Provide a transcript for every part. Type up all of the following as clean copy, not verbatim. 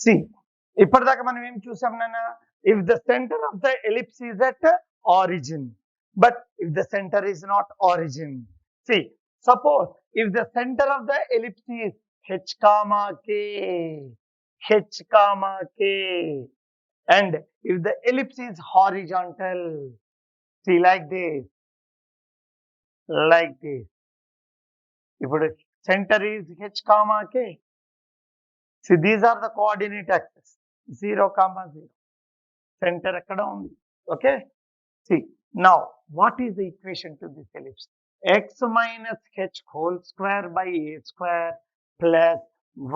C ఇప్పటిదాకా మనం ఏం చూసాం నాన్న, if the centre of the ellipse is at origin, but if the centre is not origin, see suppose if the centre of the ellipse is h comma k, h comma k, and if the ellipse is horizontal, see like this, like this. ఇప్పుడు center is h comma k. See, these are the coordinate axes, 0 comma 0. Center ekkada undi. Okay. See, now what is the equation to this ellipse? X minus h whole square by a square plus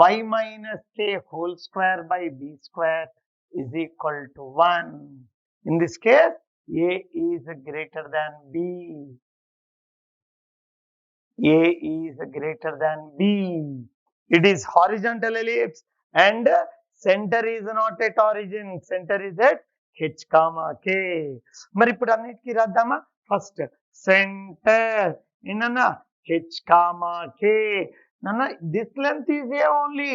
y minus k whole square by b square is equal to 1. In this case, a is greater than b. A is greater than b. It is horizontal ellipse and center is not at origin. Center is at h comma k. మరి ఇప్పుడు అన్నిటికీ రాద్దామా? First centre ఏంటన్నా h comma k. నాన్న this length is a only.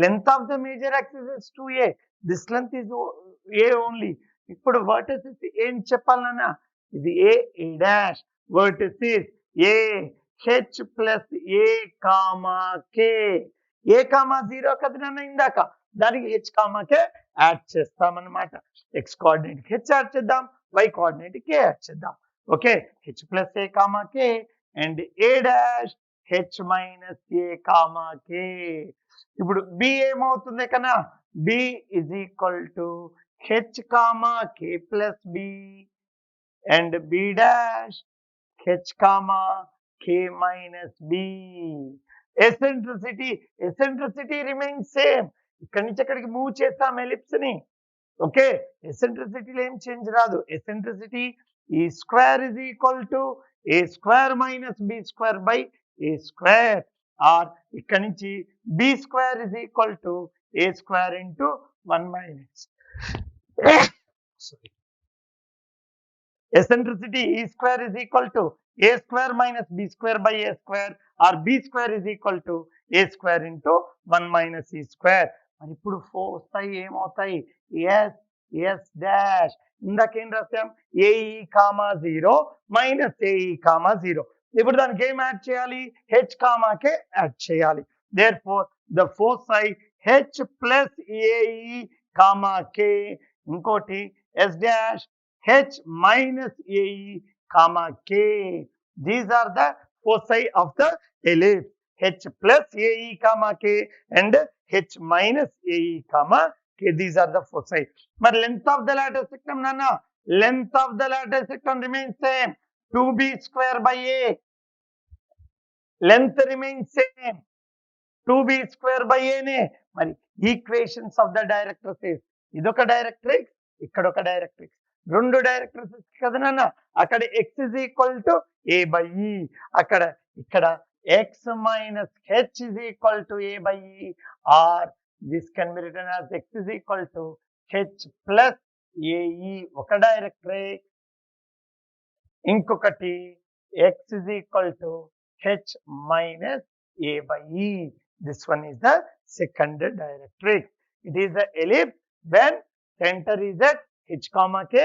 Length of the major axis is 2a. This length is a only. ఇప్పుడు vertices ఏం చెప్పాలన్నా, ఇది a dash, vertices a h plus a comma k. a comma 0 కదా నాన్న ఇందాక, దానికి h comma k add చేస్తామన్నమాట. x coordinate కి h యాడ్ చేద్దాం, y కోఆర్డినేట్ కి యాడ్ చేద్దాం. Okay, h plus a comma k and a dash h minus a comma k. ఇప్పుడు b ఏమవుతుంది కన్నా, b is equal to h comma k plus b and b dash h comma k minus b. Eccentricity remains same. ఇక్కడి నుంచి ఎక్కడికి move చేస్తాం ellipse ని. Okay, ఎసెంట్రిసిటీలో ఏం change రాదు. Eccentricity e square is equal to a square minus b square by a square, or ఇక్కడి నుంచి b square is equal to a square into 1 minus eccentricity e square is equal to a square minus b square by a square, or b square is equal to a square into 1 minus e square. మరి ఇప్పుడు 4 వస్తాయి, ఏమవుతాయి? s s dash ఇందాకేం రాసాం, ae comma 0 minus ae comma 0. ఇప్పుడు దానికి ఏం add చేయాలి? h comma k add చేయాలి. therefore the foci h plus ae comma k, ఇంకోటి s dash h minus ae comma k. These are the foci of the ellipse, h plus ae comma k and h minus ae comma k. These are the foci. But length of the lateral sectum, nana, length of the lateral sectum remains same, 2b square by a. Length remains same, 2b square by a ne. Mari equations of the directrices, idoka directrix, ikkadoka directrix, రెండు directrices కదా నాన్న. అక్కడ x is equal to a by e, అక్కడ ఇక్కడ x minus h is equal to a by e, or this can be written as x is equal to h plus ae, ఒక డైరెక్ట్రిక్. ఇంకొకటి x is equal to h minus a by e. This one is the second directrix. It is the ellipse when center is at h comma k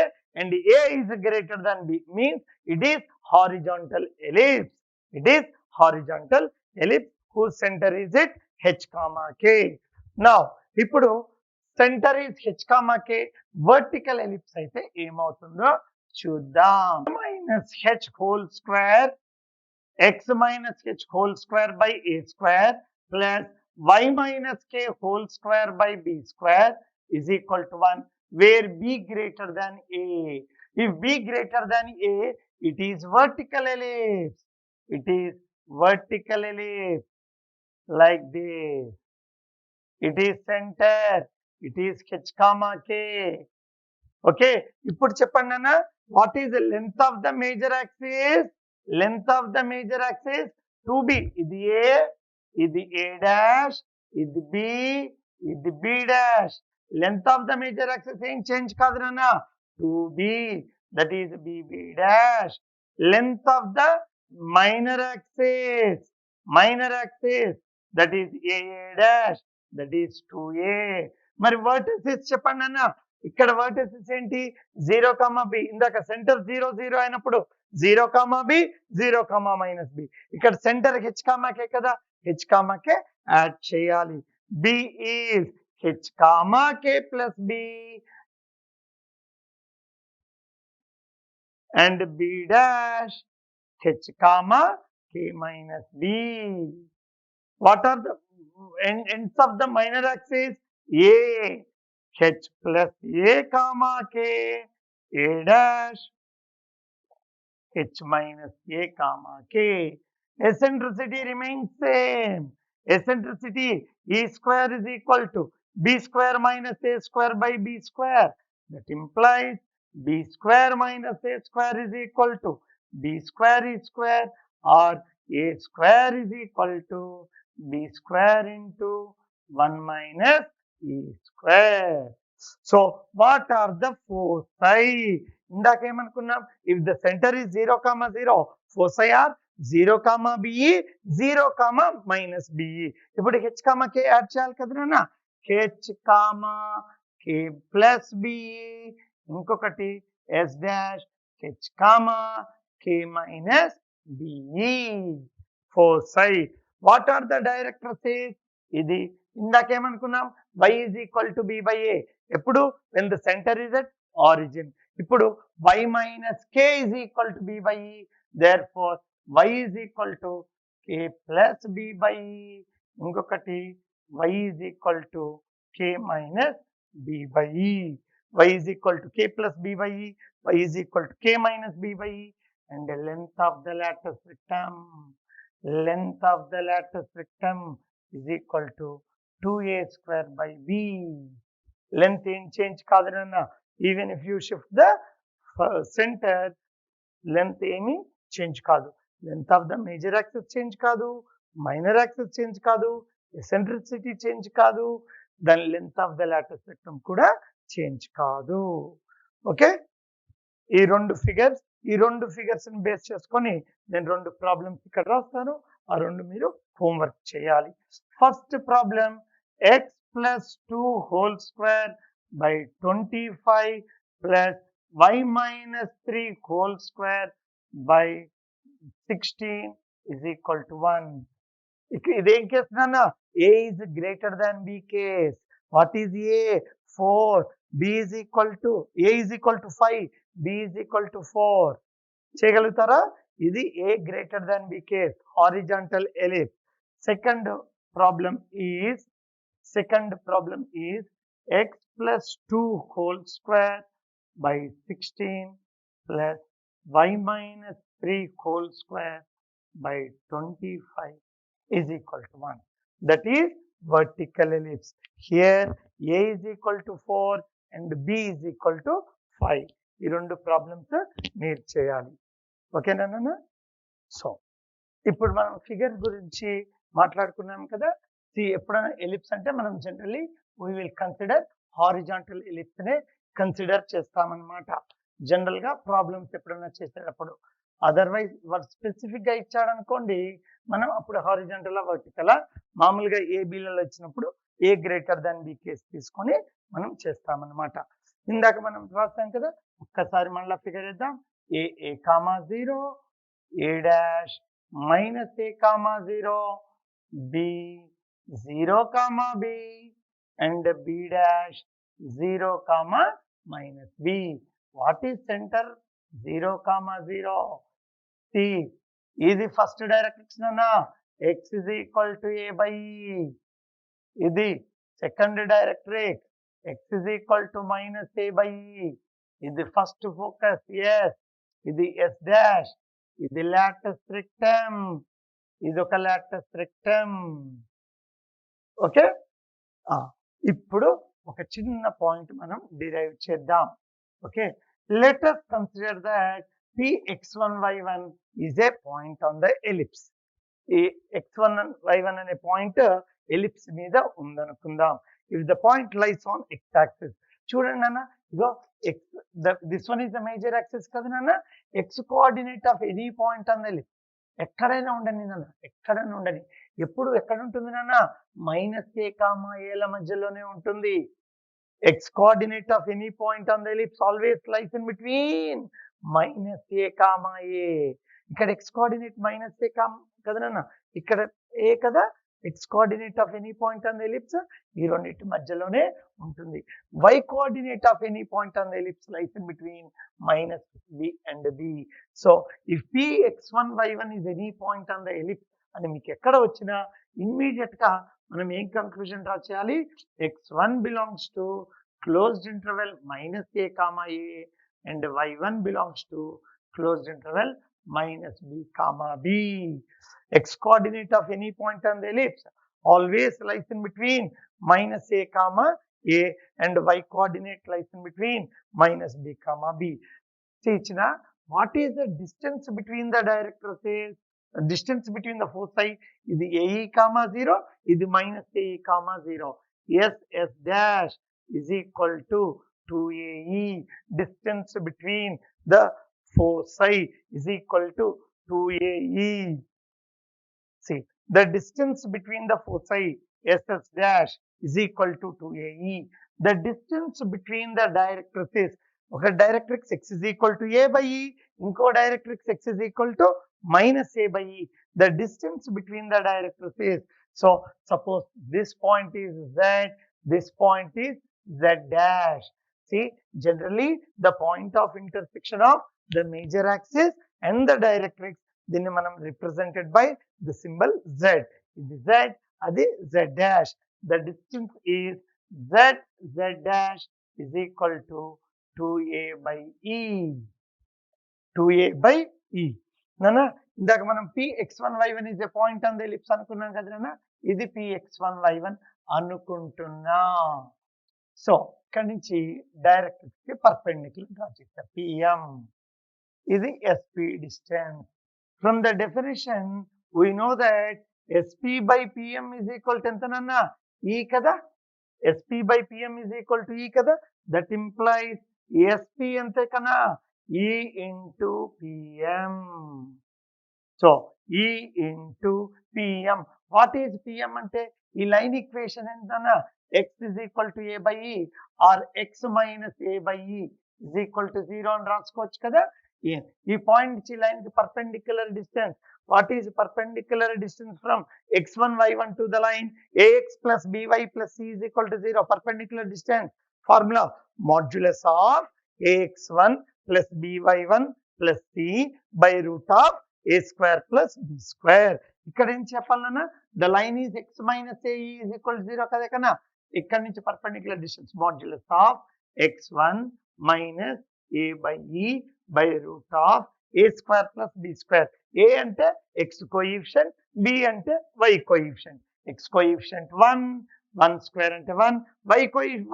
and a is greater than b, means it is horizontal ellipse. It is horizontal ellipse whose center is at h comma k. Now ఇప్పుడు center is h comma k, vertical ellipse అయితే ఏమవుతుందో చూద్దాం. minus h whole square, x minus h whole square by a square plus y minus k whole square by b square is equal to 1, where b greater than a. If b greater than a, it is vertical ellipse. It is vertical ellipse like this. It is center. It is h comma k. Okay, ఇప్పుడు చెప్పండి అన్న, what is the length of the major axis? Length of the major axis 2b. ఇది a, ఇది a dash, ఇది b, ఇది b dash. Length of the major axis ఏం change కాదు నాన్న, 2b, that is bb dash. Length of the minor axis, that is aa dash, that is 2a. మరి vertices చెప్పండి అన్న. ఇక్కడ వర్టిసెస్ ఏంటి? 0, b. ఇందాక సెంటర్ 0, 0 అయినప్పుడు 0, b, 0, -b. ఇక్కడ సెంటర్ h, k కదా, h, k యాడ్ చేయాలి. b is h, k plus b and b dash h, k minus b. What are the ends of the minor axis? A, h plus a, k, a dash h minus a, k. Eccentricity remains same. Eccentricity E square is equal to b square minus a square by b square. That implies b square minus a square is equal to b square e square, or a square is equal to b square into 1 minus e square. So what are the foci? ఇందాకేమనుకున్నాం? If the center is 0, 0, foci are 0, be, 0, minus be. ఇప్పుడు h, k add చేయాలి కదా నాన్న. h, k plus be, ఇంకొకటి s dash h, k minus be. foci. What are the directrices? ఇది ఇందాకేమనుకున్నాం? y is equal to b by a. ఎప్పుడు? when the center is at origin. ఇప్పుడు y minus k is equal to b by e. Therefore y is equal to k plus b by e. ఇంకొకటి y is equal to k minus b by e. y is equal to k plus b by e. y is equal to k minus b by e. And the length of the lattice rectum. Length of the lattice rectum is equal to 2a square by b. Length in change కాదు నాన్న. Even if you shift the center, length ఏమి change కాదు. Length of the major axis change కాదు, minor axis change కాదు, eccentricity change కాదు, దాని length of the lattice rectum కూడా change కాదు. ఓకే, ఈ రెండు ఫిగర్స్ ని బేస్ చేసుకొని నేను రెండు ప్రాబ్లమ్స్ ఇక్కడ రాస్తాను. ఆ రెండు మీరు హోంవర్క్ చేయాలి. First problem, x plus 2 whole square by 25 plus y minus 3 whole square by 16 is equal to 1. ఇదేం కేసు నాన్న? a is greater than b case. What is a? 4. b is equal to, a is equal to 5, b is equal to 4. చేయగలుగుతారా? ఇది a greater than b case, horizontal ellipse. Second problem is x plus 2 whole square by 16 plus y minus 3 whole square by 25 is equal to 1. That is vertical ellipse. Here a is equal to 4 and b is equal to 5. ఈ రెండు problems మీరు చేయాలి. ఓకేనా నాన్న? So ఇప్పుడు మనం figure గురించి మాట్లాడుకున్నాం కదా. ఎప్పుడైనా ఎలిప్స్ అంటే మనం generally we will consider horizontal ellipse నే కన్సిడర్ చేస్తామన్నమాట. జనరల్ గా ప్రాబ్లమ్స్ ఎప్పుడైనా చేసేటప్పుడు. అదర్వైజ్ వాడు స్పెసిఫిక్ గా ఇచ్చాడు అనుకోండి, మనం అప్పుడు హారిజాంటల్ వర్టికల్ మామూలుగా ఏబీలలో ఇచ్చినప్పుడు ఏ గ్రేటర్ దాన్ బి కేసు తీసుకొని మనం చేస్తామన్నమాట. ఇందాక మనం రాస్తాం కదా, ఒక్కసారి మళ్ళీ ఫిగర్ చేద్దాం. a 0, a dash minus a 0, b 0, b and b dash 0, minus b. What is center? 0, 0. See, ఇది ఫస్ట్ డైరెక్షన్ అన్న. x is equal to a by e. ఇది second directrix. x is equal to minus a by e. ఇది first focus. yes. ఇది s dash. ఇది Lotus rectum. ఇది ఒక Lotus rectum. Okay, ఇప్పుడు ఒక చిన్న పాయింట్ మనం డిరైవ్ చేద్దాం. Okay, let us consider that Px1 y1 is a point on the ellipse. ఈ x1 y1 అనే పాయింట్ ఎలిప్స్ మీద ఉందనుకుందాం. If the point lies on x axis. చూడండి అన్న, ఇగో this one is the major axis కదా నాన్న. x coordinate of any point on the ellipse ఎక్కడైనా ఉండని నాన్న, ఎక్కడైనా ఉండని. ఎప్పుడు ఎక్కడ ఉంటుంది నాన్న? మైనస్ a, a ల మధ్యలోనే ఉంటుంది. x coordinate of any point on the ellipse always lies in between minus a comma a. ఇక్కడ x coordinate minus a comma కదా నాన్న, ఇక్కడ a కదా, x coordinate of any point on the ellipse ఈ రెండింటి మధ్యలోనే ఉంటుంది. y coordinate of any point on the ellipse lies in between minus b and b. So if p x1 y1 is any point on the ellipse అని మీకు ఎక్కడ వచ్చినా immediate గా మనం ఏం కంక్లూజన్ డ్రా చేయాలి, x1 belongs to closed interval minus a comma a and y1 belongs to closed interval minus b comma b. X coordinate of any point on the ellipse always lies in between minus a comma a and y coordinate lies in between minus b comma b. Teachna, what is the distance between the directrices? The distance between the foci is ae comma 0, is minus ae comma 0. Yes, s dash is equal to 2ae. Distance between the foci is equal to 2ae. See, the distance between the foci ss dash is equal to 2ae. The distance between the directrices, okay, directrix x is equal to a by e, inko directrix x is equal to minus a by e. The distance between the directrices. So suppose this point is z, this point is z dash. See, generally the point of intersection of the major axis and the directrix, దీన్ని మనం represented by the symbol z. ఇది z, అది z dash. The distance is z dash is equal to 2a by e. 2a by e. నానా ఇందాక మనం px1 y1 is a point on the ellipse అనుకున్నాం కదా నాన్న, ఇది px1 y1 అనుకుంటున్నా. సో ఇక్కడ నుంచి డైరెక్ట్రిక్స్ కి పర్పెండిక్యులర్ డ్రా చేస్తా, pm. ఇది sp distance. From the definition we know that sp by pm is equal to ఎంత నాన్న, e కదా, sp by pm is equal to e kada. That implies sp ante kana, e into pm. So e into pm. What is pm ante? ఈ line equation ఎంతనా, x is equal to a by e or x minus a by e is equal to 0 అని రాసుకోవచ్చు కదా. ఈ point నుంచి line కి perpendicular distance. What is perpendicular distance from x1 y1 to the line? ax plus by plus c is equal to 0. Perpendicular distance formula modulus of ax1 plus by1 plus c by root of a square plus b square. ఇక్కడ ఏం చెప్పాలన్నా, the line is x minus a is equal to 0 కదా కన్నా. ఇక్కడ నుంచి perpendicular distance modulus of x1 minus a by e by root of a square plus b square. A అంటే x coefficient, b అంటే y coefficient. x coefficient 1, 1 square అంటే 1,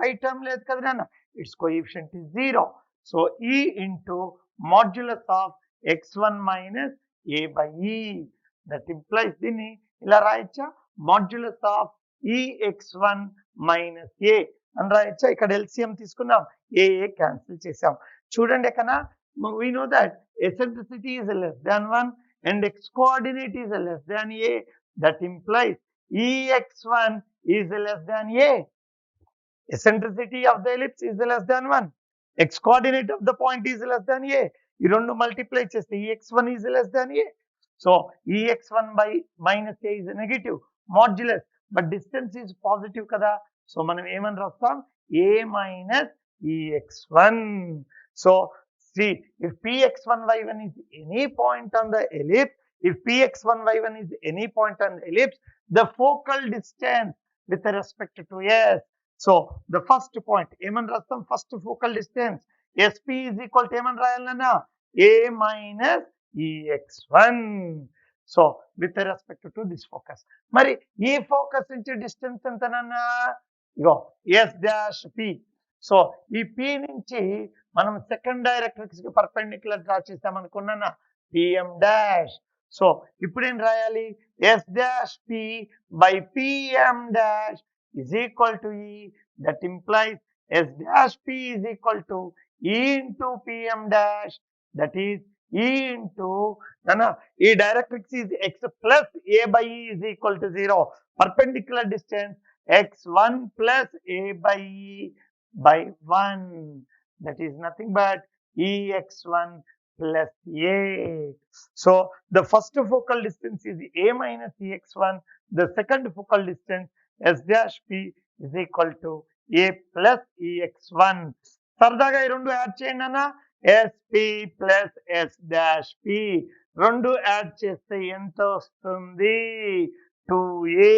y term లేదు కదా నాన్న, its coefficient is 0. So e into modulus of x1 minus a by e. That implies దీన్ని ఇలా రాయొచ్చా, modulus of ex1 minus a అని రాయొచ్చా. ఇక్కడ LCM తీసుకున్నాం, a క్యాన్సిల్ చేసాం. చూడండి ఎక్కడ, we know that eccentricity is less than 1 and x coordinate is less than a. That implies ex1 is less than a. Eccentricity of the ellipse is less than 1. X coordinate of the point is less than a. ఈ రెండు multiply చేస్తే ex1 is less than a. So ex1 by minus a is a negative modulus, but distance is positive kada. So మనం ఏమని రాస్తాం, a minus ex1. So see, if px1 y1 is any point on the ellipse, if px1 y1 is any point on the ellipse, the focal distance with respect to s. So the first point, ఏమని రాస్తాం, first focal distance sp is equal to ఏమని రాయాలన్నా, a minus ex1. So with respect to this focus, మరి ఈ focus నుంచి distance ఎంతనన్నా, ఇగో s dash p. So ఈ p నుంచి మనం సెకండ్ డైరెక్ట్రిక్స్ కి పర్పెండిక్యులర్ డ్రా చేస్తామనుకున్నా, pm dash. సో ఇప్పుడు ఏం రాయాలి, s dash p by pm dash is equal to e. That implies s dash p is equal to e into pm dash. That is e into ఈ directrix is x plus a by e is equal to 0. Perpendicular distance x1 plus a by e by 1. That is nothing but EX1 plus A. So the first focal distance is A minus EX1. The second focal distance S dash P is equal to A plus EX1. సరదాగా ఈ రెండు add చేయండి అన్న. SP plus S dash P. రెండు add చేస్తే ఎంత వస్తుంది? 2A.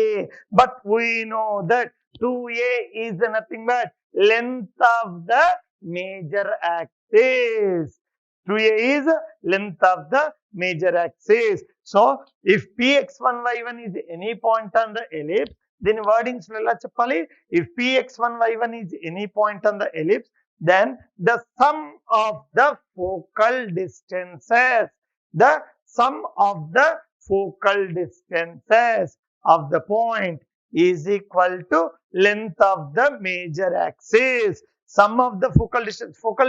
But we know that 2A is nothing but length of the major axis. 2A is length of the major axis. So, if Px1y1 is any point on the ellipse, then wordings ela cheppali. If Px1y1 is any point on the ellipse, then the sum of the focal distances, the sum of the focal distances of the point is equal to length of the major axis. Sum of the focal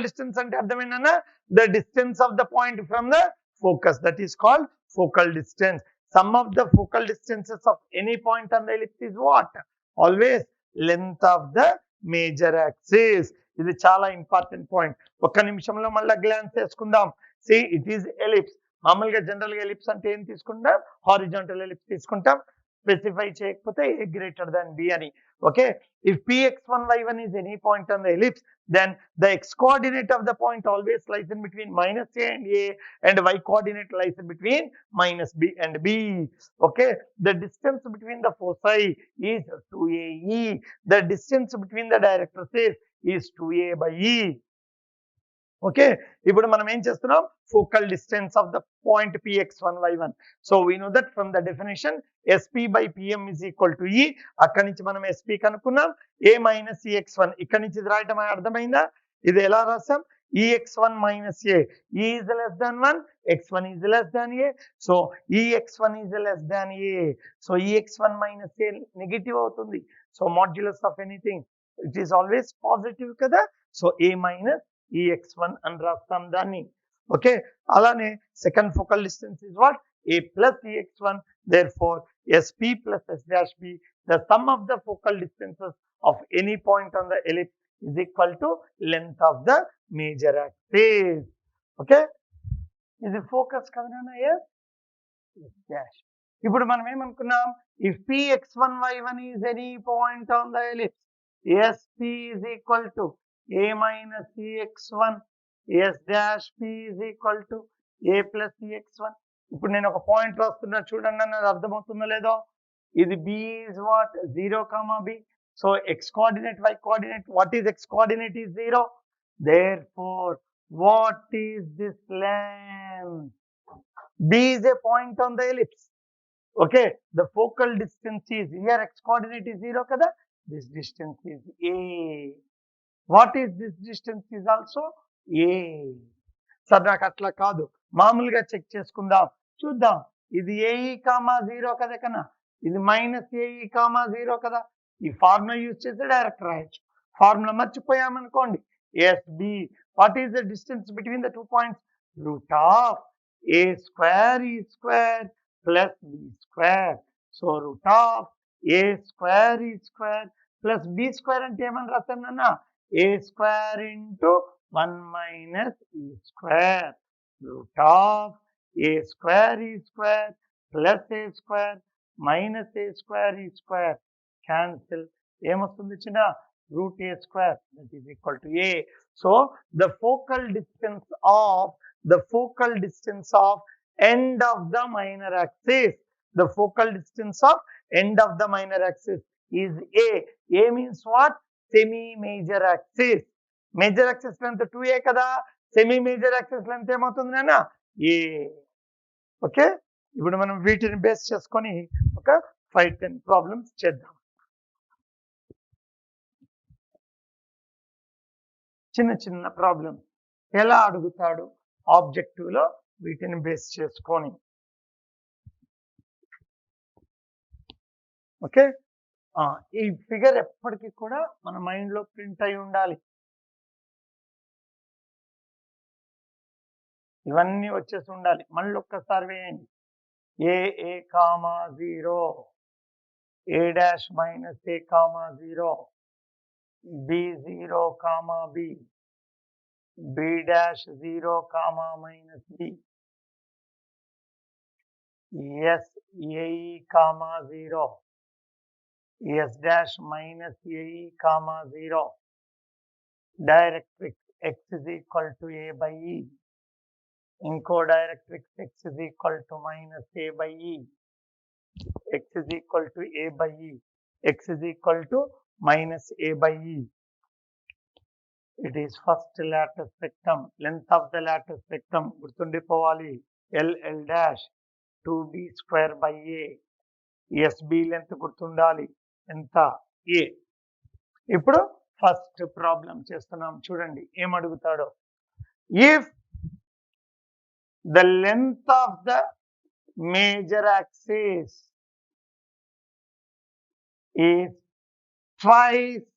distance ante ardhamainana, the distance of the point from the focus, that is called focal distance. Sum of the focal distances of any point on the ellipse is what? Always length of the major axis. ఇది చాలా important point. ఒక్క నిమిషంలో మళ్ళీ glance చేసుకుందాం. See it is ellipse. మామూలుగా general గా ellipse అంటే ఏం తీసుకుంటాం? హారిజాంటల్ ఎలిప్స్ తీసుకుంటాం. స్పెసిఫై చేయకపోతే A greater than B అని. Okay, if Px1y1 is any point on the ellipse, then the x coordinate of the point always lies in between minus A and A, and y coordinate lies in between minus B and B. Okay, the distance between the foci is 2AE. The distance between the directrices is 2A by E. Okay, ఇప్పుడు మనం ఏం చేస్తున్నాం? Focal distance of the point Px1y1. So we know that from the definition SP by PM is equal to E. అక్కడి నుంచి మనం SP కనుక్కున్నాం. A minus EX1. ఇక్కడి నుంచి ఇది రాయటం అర్థమైందా? ఇది ఎలా రాసాం? EX1 minus A. E is less than 1. X1 is less than A. So EX1 is less than A. So EX1 minus A negative అవుతుంది. So modulus of anything it is always positive కదా. So A minus EX1 అని రాస్తాం దాన్ని. Okay, అలానే second focal distance is what? A plus EX1. Therefore SP plus S dash B, the sum of the focal distances of any point on the ellipse is equal to length of the major axis. Okay, ఇది focus కదా నాన్న? yes S dash. ఇప్పుడు మనం ఏమనుకున్నాం? if Px1y1 is any point on the ellipse, SP is equal to A minus EX1, S dash P is equal to A plus EX1. ఇప్పుడు నేను ఒక point రాస్తున్నా చూడండి అన్నది అర్థమవుతుందో లేదో? ఇది B is what? 0, B. So x coordinate, y coordinate. What is x coordinate? Is 0. Therefore, what is this length? B is a point on the ellipse. Okay, the focal distance is here. X coordinate is 0 kada. This distance is A. What is this distance? Is also A. Sir నాకు అట్లా కాదు, మామూలుగా check చేసుకుందాం. చూద్దాం, ఇది AE, 0 కదా కన్నా, ఇది మైనస్ AE, 0 కదా. ఈ ఫార్ములా యూజ్ చేసి డైరెక్ట్ రాయొచ్చు. ఫార్ములా మర్చిపోయామనుకోండి, SB. What is the distance between the 2 points? Root of A square E square plus B square. So root of A square E square plus B square అంటే ఏమని రాస్తాం నాన్న? A square into 1 minus E square. Root of A square E square plus A square minus A square E square. Cancel. ఏమొస్తుంది చిన్న? root A square, that is equal to A. So the focal distance of end of the minor axis, the focal distance of end of the minor axis is A. A means what? Semi major axis. Major axis length 2A కదా. Semi major axis length ఏమవుతుంది నాన్న? A. Okay, ఇప్పుడు మనం వీటిని base చేసుకొని ఒక 5-10 problems చేద్దాం. చిన్న చిన్న ప్రాబ్లమ్స్ ఎలా అడుగుతాడు ఆబ్జెక్టివ్ లో, వీటిని బేస్ చేసుకొని. ఓకే, ఈ ఫిగర్ ఎప్పటికీ కూడా మన మైండ్ లో ప్రింట్ అయి ఉండాలి. ఇవన్నీ వచ్చేసి ఉండాలి. మళ్ళీ ఒక్కసారి వేయండి. A 0, A dash minus A 0, B0 comma B, B dash 0 comma minus B, S AE comma 0, S dash minus AE comma 0, directrix X is equal to A by E, inco directrix X is equal to minus A by E, X is equal to A by E, X is equal to minus A by E. It is first lattice rectum, length of the lattice rectum, గుర్తుండిపోవాలి L dash 2B square by A, SB length గుర్తుండాలి ఎంత A. ఇప్పుడు first problem చేస్తున్నాం చూడండి ఏం అడుగుతాడో. If the length of the major axis is twice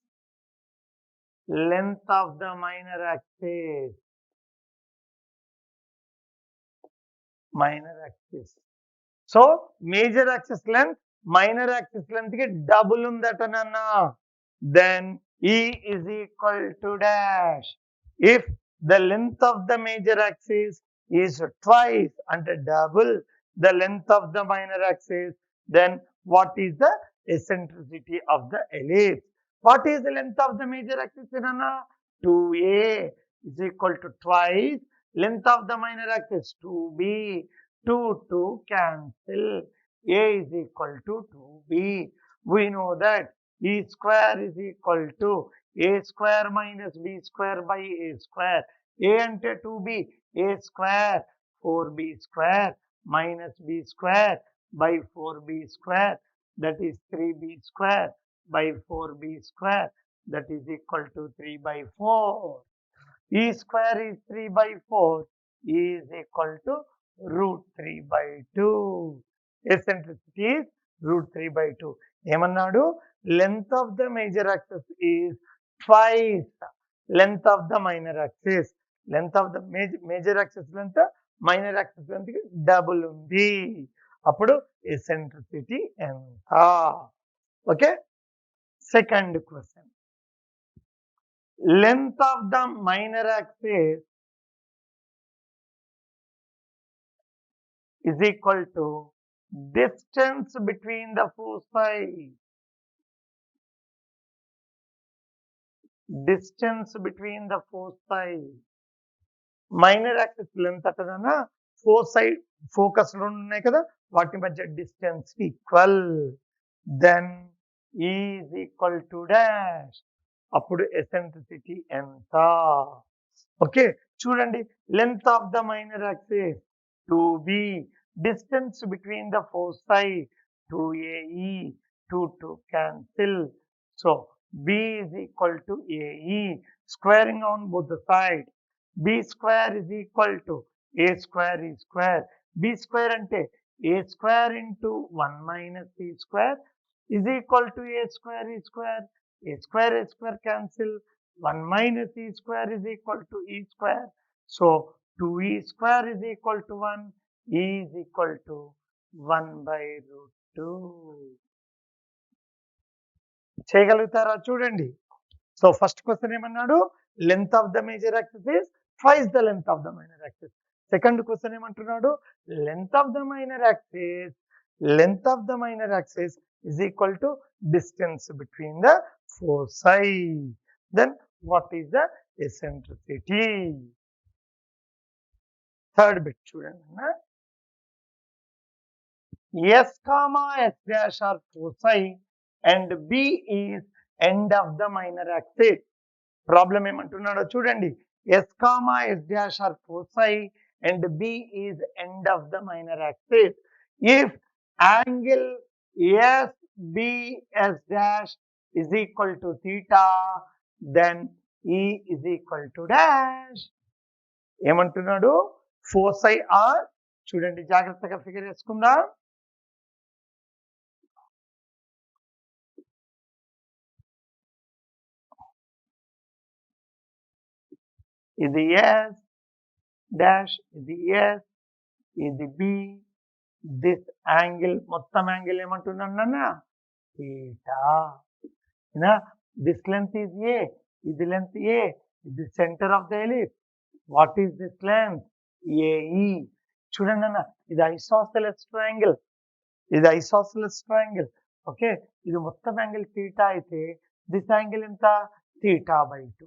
length of the minor axis, so major axis length minor axis length ki double undata nanna, then E is equal to dash. If the length of the major axis is twice and double the length of the minor axis, then what is the eccentricity of the ellipse? What is the length of the major axis nanna? 2A is equal to twice length of the minor axis 2B. 2 cancel. A is equal to 2B. We know that E square is equal to A square minus B square by A square. A ante 2B, A square 4B square minus B square by 4B square, that is 3B square by 4B square, that is equal to 3 by 4. E square is 3 by 4, E is equal to root 3 by 2. Eccentricity is root 3 by 2. ఏమన్నాడు? Length of the major axis is twice length of the minor axis. Length of the major axis length minor axis length కి double ఉంది. అప్పుడు eccentricity ఎంత? Okay. Second question. Length of the minor axis is equal to distance between the foci. Distance between the foci. Minor axis length అట్టదన్నా foci focus రెండు ఉన్నాయి కదా, వాటి మధ్య distance equal. Then E is equal to dash. అప్పుడు eccentricity ఎంత? Okay చూడండి, length of the minor axis 2B, distance between the foci 2AE, 2 cancel. So B is equal to AE, squaring on both the sides. B square is equal to A square E square. B square ante A square into 1 minus E square is equal to A square E square. A square cancel. 1 minus E square is equal to E square. So 2E square is equal to 1. E is equal to 1 by root 2. చేయగలుగుతారా చూడండి. So first question ఏమన్నాడు? Length of the major axis is twice the length of the minor axis. Second question ఏమంటున్నాడు? Length of the minor axis is equal to distance between the foci. Then what is the eccentricity? Third bit చూడండి. S comma S dash are foci and B is end of the minor axis. Problem ఏమంటున్నాడో చూడండి. S comma S dash are foci and B is end of the minor axis. If angle SBS dash is equal to theta, then E is equal to dash. ఏమంటున్నాడు? foci are, చూడండి జాగ్రత్తగా figure చేసుకుందాం. ఇది S dash, ఇది S, ఇది B, this angle మొత్తం angle ఏమంటున్నాను నాన్న? theta. this length is A, ఇది length A, ఇది center of the ellipse. What is this length? AE. చూడండి అన్న, ఇది isosceles triangle. ఇది isosceles triangle. ఓకే, ఇది మొత్తం యాంగిల్ θ అయితే దిస్ యాంగిల్ ఎంత? θ/2.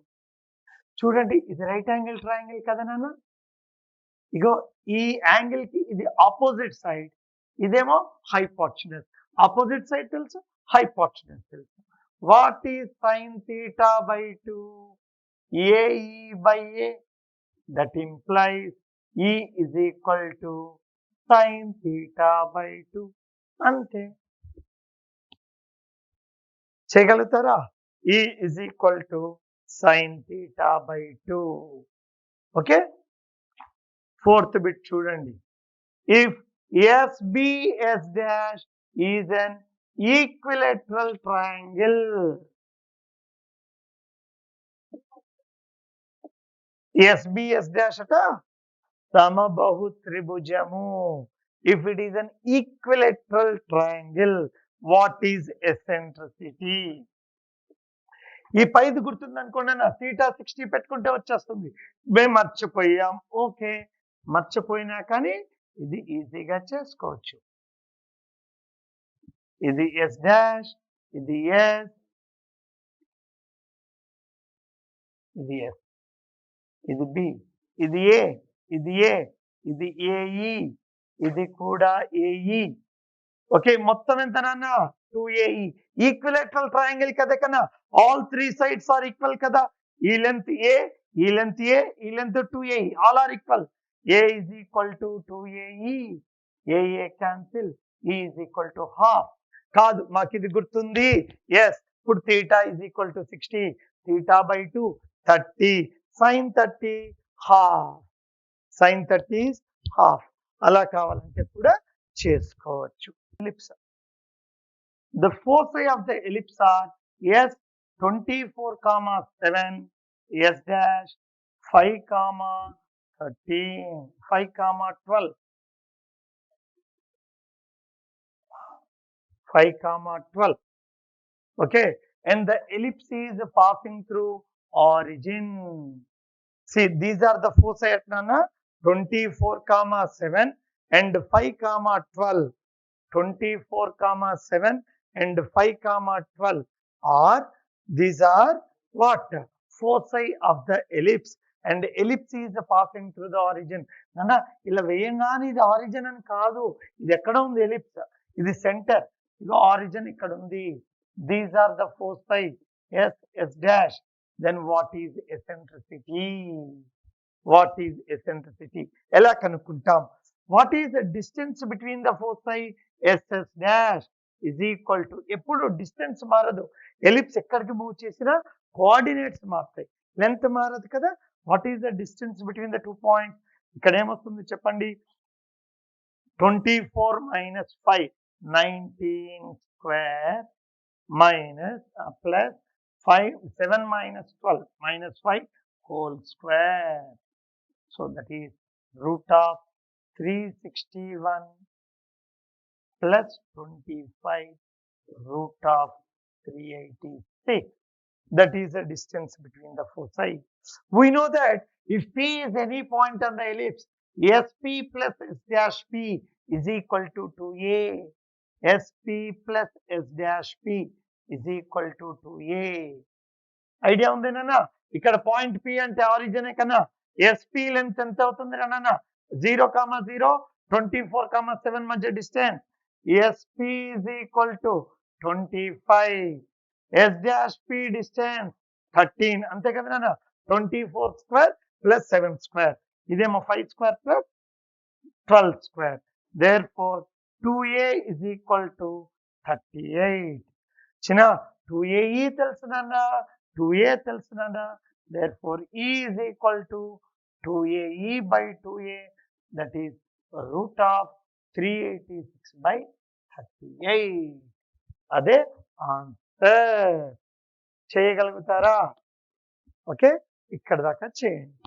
చూడండి, ఇది రైట్ యాంగిల్ ట్రయాంగిల్ కదా నాన్న. ఇగో ఈ యాంగిల్ కి ఇది ఆపోజిట్ సైడ్, ఇదేమో హైపోటెన్యూస్. ఆపోజిట్ సైడ్ తెలుసు, హైపోటెన్యూస్ తెలుసు. What is sin θ/2? AE/A. That implies E is equal to sin θ/2. అంతే. చేయగలుగుతారా? E is equal to sin θ/2. Okay, fourth bit చూడండి. If SBS dash is an equilateral triangle, SBS dash అట సమబాహు త్రిభుజము. If it is an equilateral triangle, what is eccentricity? ఈ పైది గుర్తుంది అనుకోండి అన్న, θ60 పెట్టుకుంటే వచ్చేస్తుంది. మేము మర్చిపోయాం. ఓకే, మర్చిపోయినా కానీ ఇది ఈజీగా చేసుకోవచ్చు. ఇది ఎస్ డాష్, ఇది ఎస్, ఇది ఎస్, ఇది బి, ఇది ఏ, ఇది ఏ, ఇది ఏఈ, ఇది కూడా ఏఈ. ఓకే, మొత్తం ఎంత నాన్న? 2AE. ఈక్విలేటరల్ ట్రయాంగిల్ కదా కన్నా, ఆల్ 3 sides are equal కదా. ఈ లెంత్ ఏ, ఈ లెంత్ ఏ, ఈ length 2AE, all are equal. A is equal to 2AE, AA cancel, E is equal to half. కాదు, మాకు ఇది గుర్తుంది. ఎస్, ఇప్పుడు θ is equal to 60, θ/2 30, sin 30 half, sin 30 is half. అలా కావాలంటే కూడా చేసుకోవచ్చు. ellipse. The foci of the ellipse are S 24,7, S dash 5,13, 5,12, 5,12. Okay, and the ellipse is passing through origin. See, these are the foci at Nana 24,7 and 5,12. 24,7 and 5,12 are, these are what? Foci of the ellipse, and ellipse is passing through the origin. Nana, ila veyangani idi origin ani kaadu, idi ekkada undi ellipse, idi center, ido origin ikkada undi. These are the foci. Yes, S dash. Then what is eccentricity? What is eccentricity? Ela kanukuntam. What is the distance between the foci? SS dash is equal to, ఎప్పుడు distance మారదు. Ellipse ఎక్కడికి move చేసినా coordinates మారుతాయి, length మారదు కదా. What is the distance between the 2 points? ఇక్కడ ఏమొస్తుంది చెప్పండి. 24 minus 5, 19 square minus plus 5, 7 minus 12 minus 5 whole square. So that is root of 361 plus 25 root of 386. That is the distance between the foci. We know that if P is any point on the ellipse, SP plus S dash P is equal to 2A. SP plus S dash P is equal to 2A. Idea ఉంది నాన్న? ఇక్కడ point P అంటే origin కన్నా SP length ఎంత అవుతుంది నాన్న? 0,0, 24,7 మధ్య distance. SP is equal to 25. S dash P distance 13. అంతే కదా నాన్న? 24 square plus 7 square. ఇదేమో 5 square plus 12 square. Therefore, 2A is equal to 38. చిన్న 2AE తెలుసు నాన్న, 2A తెలుసు నాన్న. Therefore, E is equal to 2AE by 2A. That is root of 386/38. అదే ఆన్సర్. చేయగలుగుతారా? ఓకే, ఇక్కడ దాకా చేయండి.